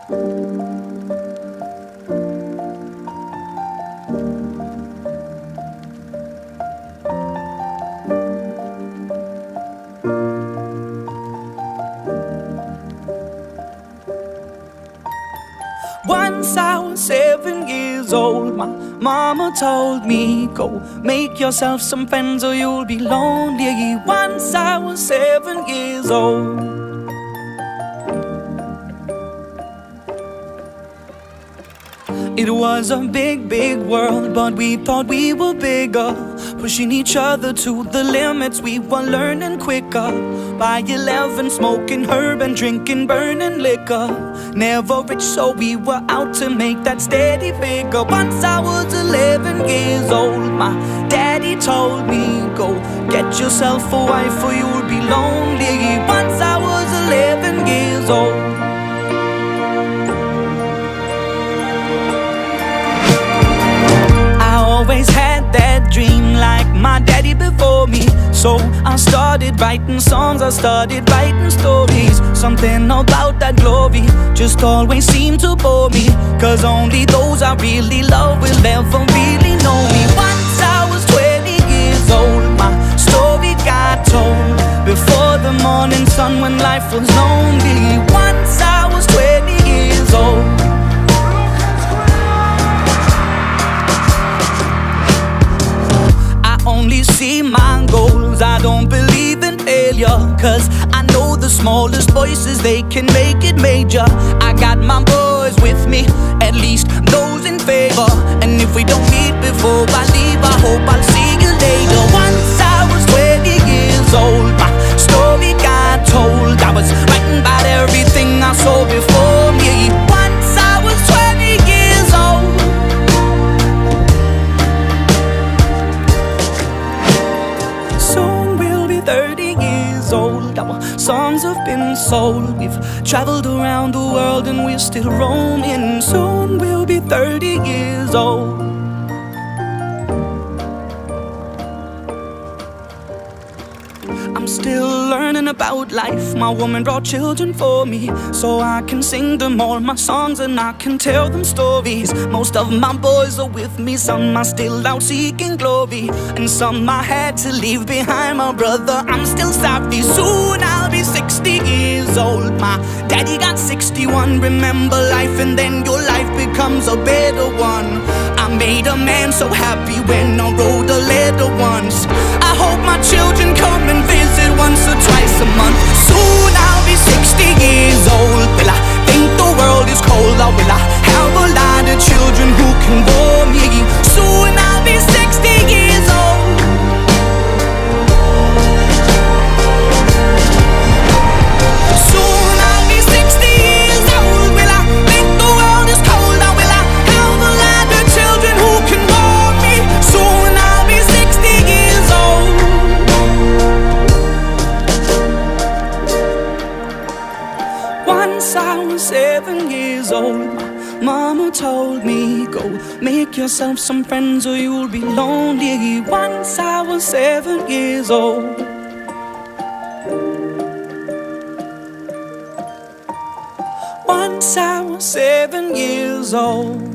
Once I was 7 years old, my mama told me, go make yourself some friends or you'll be lonely. Once I was 7 years old. It was a big, big world, but we thought we were bigger, pushing each other to the limits. We were learning quicker. By 11, smoking herb and drinking burning liquor. Never rich, so we were out to make that steady figure. Once I was 11 years old, my daddy told me, go get yourself a wife or you'll be lonely. Once I was 11 years old. Always had that dream like my daddy before me. So I started writing songs, I started writing stories. Something about that glory just always seemed to bore me, 'cause only those I really love will ever really know me. Once I was 20 years old, my story got told before the morning sun when life was lonely. Once I was 20 years old. Only see my goals, I don't believe in failure, 'cause I know the smallest voices, they can make it major. I got my boys with me, at least those in favor. And if we don't meet before I leave, I hope I'll see you later. Once I was 20 years old, my story got told. I was writing about everything I saw before me. Once I was 20 years old. Soon we'll be 30 years old. Our songs have been sold. We've traveled around the world and we're still roaming. Soon we'll be 30 years old. I'm still learning about life. My woman brought children for me, so I can sing them all my songs and I can tell them stories. Most of my boys are with me, some are still out seeking glory, and some I had to leave behind. My brother, I'm still sorry. Soon I'll be 60 years old. My daddy got 61. Remember life and then your life becomes a better one. I made a man so happy when I wrote a letter once. I hope my children come and visit once or twice a month. Soon I'll be 60 years old. Will I think the world is cold, or will I have a lot of children who can bore me? Soon I'll be 60 years old. Soon I'll be 60 years old. Will I think the world is cold, or will I have a lot of children who can bore me? Soon I'll be 60 years old. Once I was 7 years old, my mama told me, go make yourself some friends or you'll be lonely. Once I was 7 years old. Once I was 7 years old.